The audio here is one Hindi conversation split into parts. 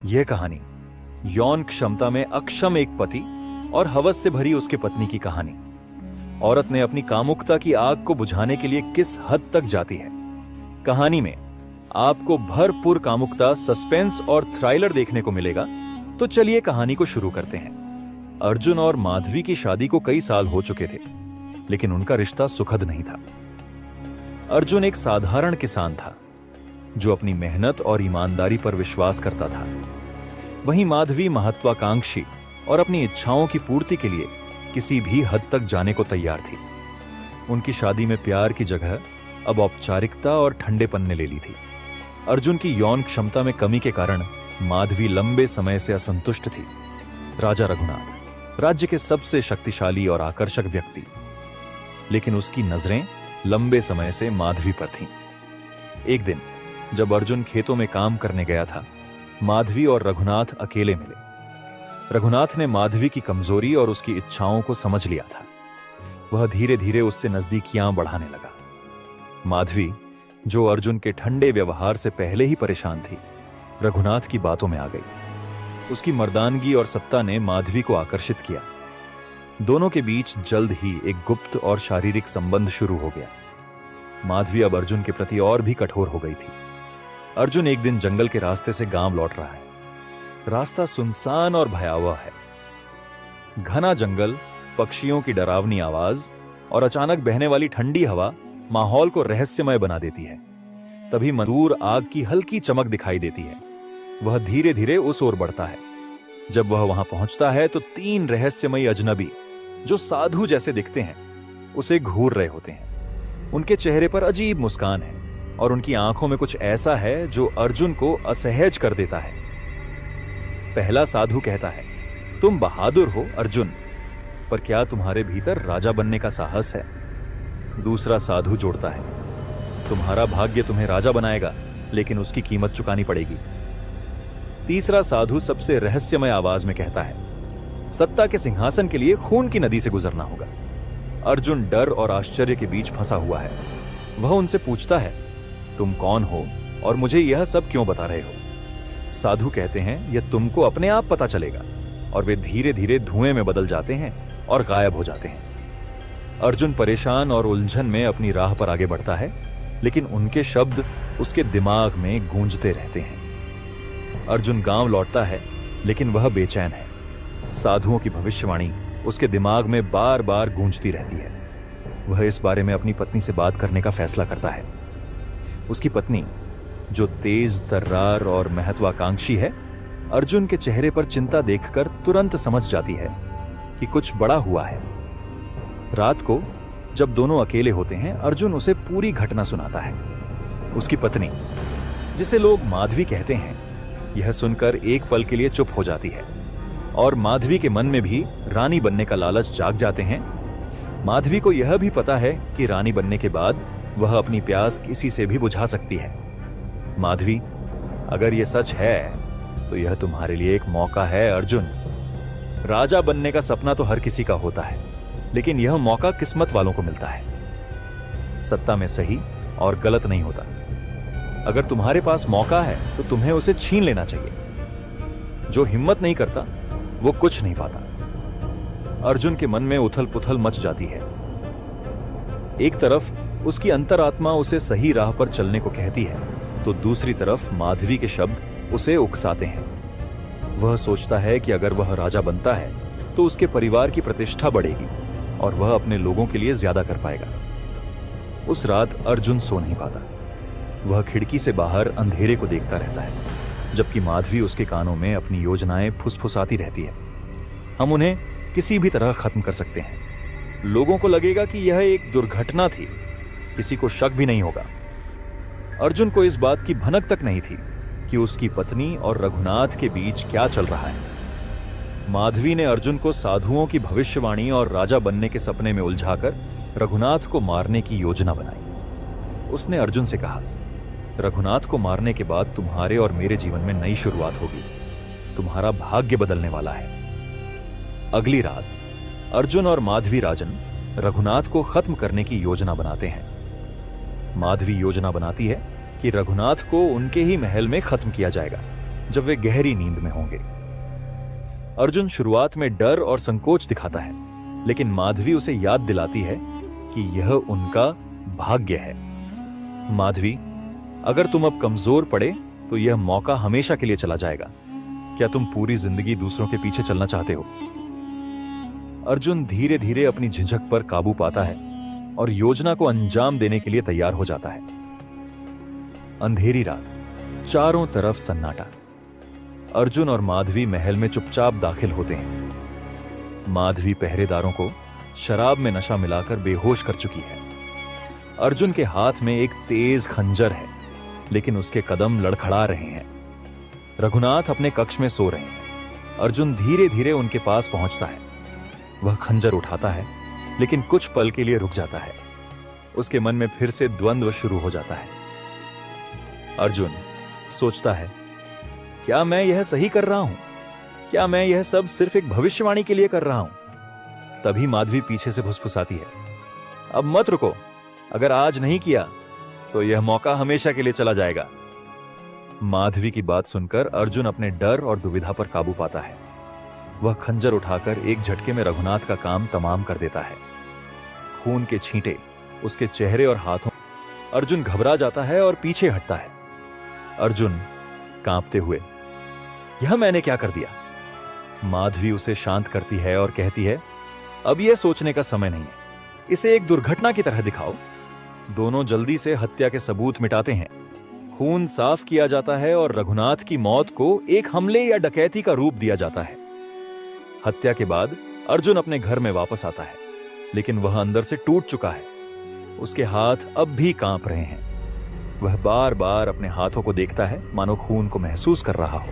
यह कहानी यौन क्षमता में अक्षम एक पति और हवस से भरी उसकी पत्नी की कहानी। औरत ने अपनी कामुकता की आग को बुझाने के लिए किस हद तक जाती है। कहानी में आपको भरपूर कामुकता, सस्पेंस और थ्रिलर देखने को मिलेगा। तो चलिए कहानी को शुरू करते हैं। अर्जुन और माधवी की शादी को कई साल हो चुके थे, लेकिन उनका रिश्ता सुखद नहीं था। अर्जुन एक साधारण किसान था जो अपनी मेहनत और ईमानदारी पर विश्वास करता था। वहीं माधवी महत्वाकांक्षी और अपनी इच्छाओं की पूर्ति के लिए किसी भी हद तक जाने को तैयार थी। उनकी शादी में प्यार की जगह अब औपचारिकता और ठंडेपन ने ले ली थी। अर्जुन की यौन क्षमता में कमी के कारण माधवी लंबे समय से असंतुष्ट थी। राजा रघुनाथ, राज्य के सबसे शक्तिशाली और आकर्षक व्यक्ति, लेकिन उसकी नजरें लंबे समय से माधवी पर थीं। एक दिन जब अर्जुन खेतों में काम करने गया था, माधवी और रघुनाथ अकेले मिले। रघुनाथ ने माधवी की कमजोरी और उसकी इच्छाओं को समझ लिया था। वह धीरे धीरे उससे नजदीकियां बढ़ाने लगा। माधवी, जो अर्जुन के ठंडे व्यवहार से पहले ही परेशान थी, रघुनाथ की बातों में आ गई। उसकी मर्दानगी और सत्ता ने माधवी को आकर्षित किया। दोनों के बीच जल्द ही एक गुप्त और शारीरिक संबंध शुरू हो गया। माधवी अब अर्जुन के प्रति और भी कठोर हो गई थी। अर्जुन एक दिन जंगल के रास्ते से गांव लौट रहा है। रास्ता सुनसान और भयावह है। घना जंगल, पक्षियों की डरावनी आवाज और अचानक बहने वाली ठंडी हवा माहौल को रहस्यमय बना देती है। तभी दूर आग की हल्की चमक दिखाई देती है। वह धीरे धीरे उस ओर बढ़ता है। जब वह वहां पहुंचता है तो 3 रहस्यमयी अजनबी, जो साधु जैसे दिखते हैं, उसे घूर रहे होते हैं। उनके चेहरे पर अजीब मुस्कान है और उनकी आंखों में कुछ ऐसा है जो अर्जुन को असहज कर देता है। पहला साधु कहता है, तुम बहादुर हो अर्जुन, पर क्या तुम्हारे भीतर राजा बनने का साहस है? दूसरा साधु जोड़ता है, तुम्हारा भाग्य तुम्हें राजा बनाएगा, लेकिन उसकी कीमत चुकानी पड़ेगी। तीसरा साधु सबसे रहस्यमय आवाज में कहता है, सत्ता के सिंहासन के लिए खून की नदी से गुजरना होगा। अर्जुन डर और आश्चर्य के बीच फंसा हुआ है। वह उनसे पूछता है, तुम कौन हो और मुझे यह सब क्यों बता रहे हो? साधु कहते हैं, यह तुमको अपने आप पता चलेगा। और वे धीरे धीरे धुएं में बदल जाते हैं और गायब हो जाते हैं। अर्जुन परेशान और उलझन में अपनी राह पर आगे बढ़ता है, लेकिन उनके शब्द उसके दिमाग में गूंजते रहते हैं। अर्जुन गांव लौटता है, लेकिन वह बेचैन है। साधुओं की भविष्यवाणी उसके दिमाग में बार बार गूंजती रहती है। वह इस बारे में अपनी पत्नी से बात करने का फैसला करता है। उसकी पत्नी, जो तेज तर्रार और महत्वाकांक्षी है, अर्जुन के चेहरे पर चिंता देखकर तुरंत समझ जाती है कि कुछ बड़ा हुआ है। रात को जब दोनों अकेले होते हैं, अर्जुन उसे पूरी घटना सुनाता है। उसकी पत्नी, जिसे लोग माधवी कहते हैं, यह सुनकर एक पल के लिए चुप हो जाती है और माधवी के मन में भी रानी बनने का लालच जाग जाते हैं। माधवी को यह भी पता है कि रानी बनने के बाद वह अपनी प्यास किसी से भी बुझा सकती है। माधवी, अगर यह सच है तो यह तुम्हारे लिए एक मौका है अर्जुन। राजा बनने का सपना तो हर किसी का होता है, लेकिन यह मौका किस्मत वालों को मिलता है। सत्ता में सही और गलत नहीं होता। अगर तुम्हारे पास मौका है तो तुम्हें उसे छीन लेना चाहिए। जो हिम्मत नहीं करता वो कुछ नहीं पाता। अर्जुन के मन में उथल पुथल मच जाती है। एक तरफ उसकी अंतरात्मा उसे सही राह पर चलने को कहती है, तो दूसरी तरफ माधवी के शब्द उसे उकसाते हैं। वह सोचता है कि अगर वह राजा बनता है तो उसके परिवार की प्रतिष्ठा बढ़ेगी और वह अपने लोगों के लिए ज्यादा कर पाएगा। उस रात अर्जुन सो नहीं पाता। वह खिड़की से बाहर अंधेरे को देखता रहता है, जबकि माधवी उसके कानों में अपनी योजनाएं फुसफुसाती रहती है। हम उन्हें किसी भी तरह खत्म कर सकते हैं। लोगों को लगेगा कि यह एक दुर्घटना थी, किसी को शक भी नहीं होगा। अर्जुन को इस बात की भनक तक नहीं थी कि उसकी पत्नी और रघुनाथ के बीच क्या चल रहा है। माधवी ने अर्जुन को साधुओं की भविष्यवाणी और राजा बनने के सपने में उलझाकर रघुनाथ को मारने की योजना बनाई। उसने अर्जुन से कहा, रघुनाथ को मारने के बाद तुम्हारे और मेरे जीवन में नई शुरुआत होगी। तुम्हारा भाग्य बदलने वाला है। अगली रात अर्जुन और माधवी राजन रघुनाथ को खत्म करने की योजना बनाते हैं। माधवी योजना बनाती है कि रघुनाथ को उनके ही महल में खत्म किया जाएगा। जब वे गहरी नींद में होंगे। अर्जुन शुरुआत में डर और संकोच दिखाता है, लेकिन माधवी उसे याद दिलाती है कि यह उनका भाग्य है। माधवी, अगर तुम अब कमजोर पड़े तो यह मौका हमेशा के लिए चला जाएगा। क्या तुम पूरी जिंदगी दूसरों के पीछे चलना चाहते हो? अर्जुन धीरे धीरे अपनी झिझक पर काबू पाता है और योजना को अंजाम देने के लिए तैयार हो जाता है। अंधेरी रात, चारों तरफ सन्नाटा। अर्जुन और माधवी महल में चुपचाप दाखिल होते हैं। माधवी पहरेदारों को शराब में नशा मिलाकर बेहोश कर चुकी है। अर्जुन के हाथ में एक तेज खंजर है, लेकिन उसके कदम लड़खड़ा रहे हैं। रघुनाथ अपने कक्ष में सो रहे हैं। अर्जुन धीरे धीरे उनके पास पहुंचता है। वह खंजर उठाता है, लेकिन कुछ पल के लिए रुक जाता है। उसके मन में फिर से द्वंद्व शुरू हो जाता है। अर्जुन सोचता है, क्या मैं यह सही कर रहा हूं? क्या मैं यह सब सिर्फ एक भविष्यवाणी के लिए कर रहा हूं? तभी माधवी पीछे से फुसफुसाती है, अब मत रुको। अगर आज नहीं किया तो यह मौका हमेशा के लिए चला जाएगा। माधवी की बात सुनकर अर्जुन अपने डर और दुविधा पर काबू पाता है। वह खंजर उठाकर एक झटके में रघुनाथ का काम तमाम कर देता है। खून के छींटे उसके चेहरे और हाथों। अर्जुन घबरा जाता है और पीछे हटता है। अर्जुन कांपते हुए, यह मैंने क्या कर दिया? माधवी उसे शांत करती है और कहती है, अब यह सोचने का समय नहीं है, इसे एक दुर्घटना की तरह दिखाओ। दोनों जल्दी से हत्या के सबूत मिटाते हैं। खून साफ किया जाता है और रघुनाथ की मौत को एक हमले या डकैती का रूप दिया जाता है। हत्या के बाद अर्जुन अपने घर में वापस आता है, लेकिन वह अंदर से टूट चुका है। उसके हाथ अब भी कांप रहे हैं। वह बार बार अपने हाथों को देखता है, मानो खून को महसूस कर रहा हो।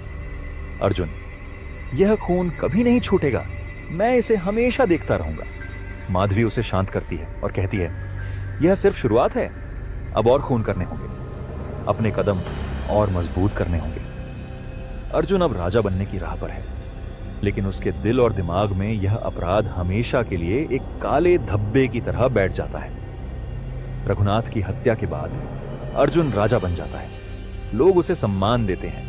अर्जुन, यह खून कभी नहीं छूटेगा, मैं इसे हमेशा देखता रहूंगा। माधवी उसे शांत करती है और कहती है, यह सिर्फ शुरुआत है, अब और खून करने होंगे, अपने कदम और मजबूत करने होंगे। अर्जुन अब राजा बनने की राह पर है, लेकिन उसके दिल और दिमाग में यह अपराध हमेशा के लिए एक काले धब्बे की तरह बैठ जाता है। रघुनाथ की हत्या के बाद अर्जुन राजा बन जाता है। लोग उसे सम्मान देते हैं,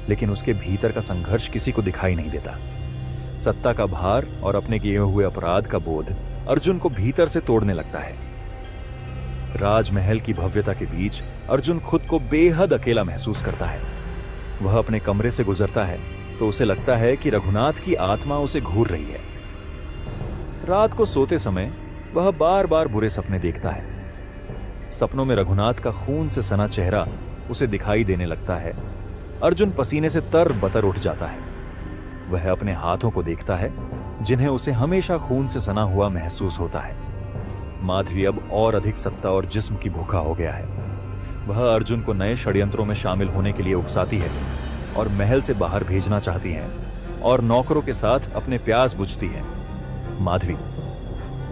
लेकिन उसके भीतर का संघर्ष किसी को दिखाई नहीं देता। सत्ता का भार और अपने किए हुए अपराध का बोध अर्जुन को भीतर से तोड़ने लगता है। राजमहल की भव्यता के बीच अर्जुन खुद को बेहद अकेला महसूस करता है। वह अपने कमरे से गुजरता है तो उसे लगता है कि रघुनाथ की आत्मा उसे घूर रही है। रात को सोते समय वह बार बार बुरे सपने देखता है। सपनों में रघुनाथ का खून से सना चेहरा उसे दिखाई देने लगता है। अर्जुन पसीने से तर-बतर उठ जाता है। वह अपने हाथों को देखता है, जिन्हें उसे हमेशा खून से सना हुआ महसूस होता है। माधवी अब और अधिक सत्ता और जिस्म की भूखा हो गया है। वह अर्जुन को नए षड्यंत्रों में शामिल होने के लिए उकसाती है और महल से बाहर भेजना चाहती है और नौकरों के साथ अपने प्यास बुझती है। माधवी,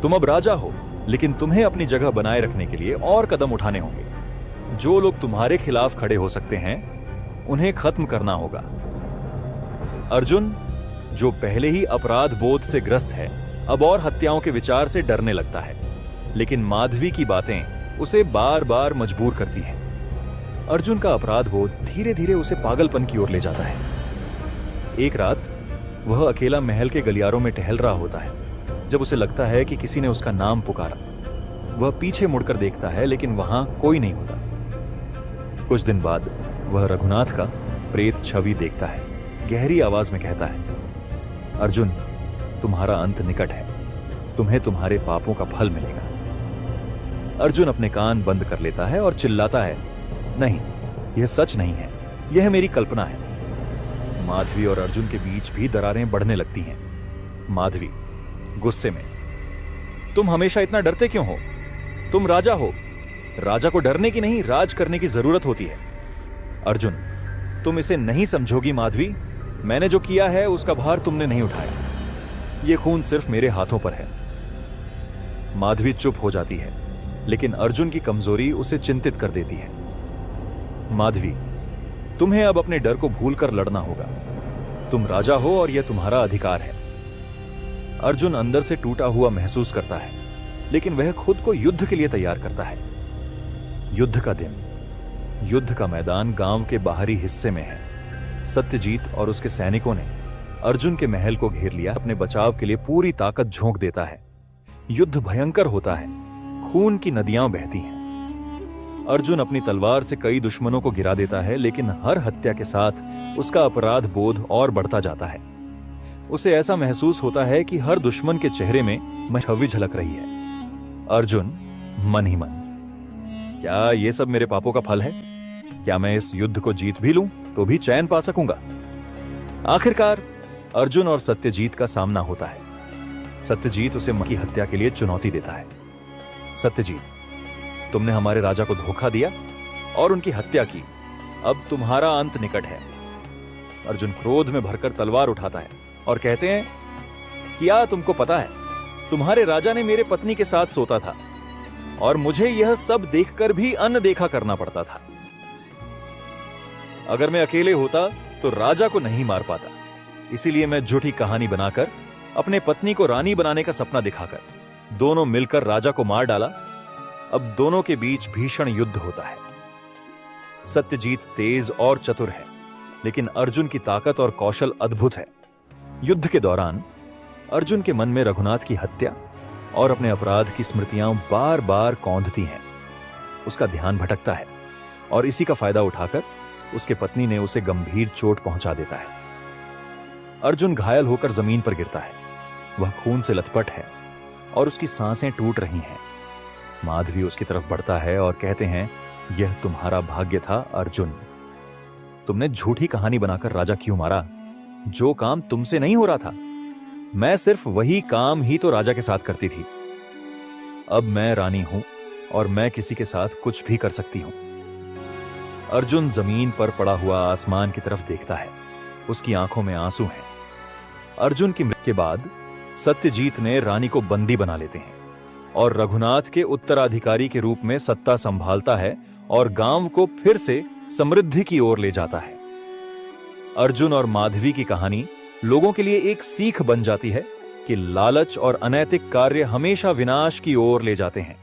तुम अब राजा हो, लेकिन तुम्हें अपनी जगह बनाए रखने के लिए और कदम उठाने होंगे। जो लोग तुम्हारे खिलाफ खड़े हो सकते हैं, उन्हें खत्म करना होगा। अर्जुन, जो पहले ही अपराध बोध से ग्रस्त है, अब और हत्याओं के विचार से डरने लगता है, लेकिन माधवी की बातें उसे बार बार मजबूर करती हैं। अर्जुन का अपराध बोध धीरे धीरे उसे पागलपन की ओर ले जाता है। एक रात वह अकेला महल के गलियारों में टहल रहा होता है, जब उसे लगता है कि किसी ने उसका नाम पुकारा। वह पीछे मुड़कर देखता है, लेकिन वहां कोई नहीं होता। कुछ दिन बाद वह रघुनाथ का प्रेत छवि देखता है। गहरी आवाज में कहता है, अर्जुन, तुम्हारा अंत निकट है, तुम्हें तुम्हारे पापों का फल मिलेगा। अर्जुन अपने कान बंद कर लेता है और चिल्लाता है, नहीं, यह सच नहीं है, यह मेरी कल्पना है। माधवी और अर्जुन के बीच भी दरारें बढ़ने लगती हैं। माधवी गुस्से में, तुम हमेशा इतना डरते क्यों हो? तुम राजा हो, राजा को डरने की नहीं, राज करने की जरूरत होती है। अर्जुन, तुम इसे नहीं समझोगी माधवी, मैंने जो किया है उसका भार तुमने नहीं उठाया। यह खून सिर्फ मेरे हाथों पर है। माधवी चुप हो जाती है, लेकिन अर्जुन की कमजोरी उसे चिंतित कर देती है। माधवी, तुम्हें अब अपने डर को भूलकर लड़ना होगा। तुम राजा हो और यह तुम्हारा अधिकार है। अर्जुन अंदर से टूटा हुआ महसूस करता है, लेकिन वह खुद को युद्ध के लिए तैयार करता है। युद्ध का दिन। युद्ध का मैदान गांव के बाहरी हिस्से में है। सत्यजीत और उसके सैनिकों ने अर्जुन के महल को घेर लिया। अपने बचाव के लिए पूरी ताकत झोंक देता है। युद्ध भयंकर होता है, खून की नदियां बहती हैं। अर्जुन अपनी तलवार से कई दुश्मनों को गिरा देता है, लेकिन हर हत्या के साथ उसका अपराध बोध और बढ़ता जाता है। उसे ऐसा महसूस होता है कि हर दुश्मन के चेहरे में छवि झलक रही है। अर्जुन मन ही मन, क्या ये सब मेरे पापों का फल है? क्या मैं इस युद्ध को जीत भी लूं तो भी चैन पा सकूंगा? आखिरकार अर्जुन और सत्यजीत का सामना होता है। सत्यजीत उसे की हत्या के लिए चुनौती देता है। सत्यजीत, तुमने हमारे राजा को धोखा दिया और उनकी हत्या की। अब तुम्हारा अंत निकट है। अर्जुन क्रोध में भरकर तलवार उठाता है और कहते हैं, क्या तुमको पता है, तुम्हारे राजा ने मेरे पत्नी के साथ सोता था और मुझे यह सब देखकर भी अनदेखा करना पड़ता था। अगर मैं अकेले होता तो राजा को नहीं मार पाता, इसीलिए मैं झूठी कहानी बनाकर अपने पत्नी को रानी बनाने का सपना दिखाकर दोनों मिलकर राजा को मार डाला। अब दोनों के बीच भीषण युद्ध होता है। सत्यजीत तेज और चतुर है, लेकिन अर्जुन की ताकत और कौशल अद्भुत है। युद्ध के दौरान अर्जुन के मन में रघुनाथ की हत्या और अपने अपराध की स्मृतियां बार बार कौंधती हैं। उसका ध्यान भटकता है और इसी का फायदा उठाकर उसके पत्नी ने उसे गंभीर चोट पहुंचा देता है। अर्जुन घायल होकर जमीन पर गिरता है। वह खून से लथपथ है और उसकी सांसें टूट रही हैं। माधवी उसकी तरफ बढ़ता है और कहते हैं, यह तुम्हारा भाग्य था अर्जुन। तुमने झूठी कहानी बनाकर राजा क्यों मारा? जो काम तुमसे नहीं हो रहा था, मैं सिर्फ वही काम ही तो राजा के साथ करती थी। अब मैं रानी हूं और मैं किसी के साथ कुछ भी कर सकती हूं। अर्जुन जमीन पर पड़ा हुआ आसमान की तरफ देखता है। उसकी आंखों में आंसू हैं। अर्जुन की मृत्यु के बाद सत्यजीत ने रानी को बंदी बना लेते हैं और रघुनाथ के उत्तराधिकारी के रूप में सत्ता संभालता है और गांव को फिर से समृद्धि की ओर ले जाता है। अर्जुन और माधवी की कहानी लोगों के लिए एक सीख बन जाती है कि लालच और अनैतिक कार्य हमेशा विनाश की ओर ले जाते हैं।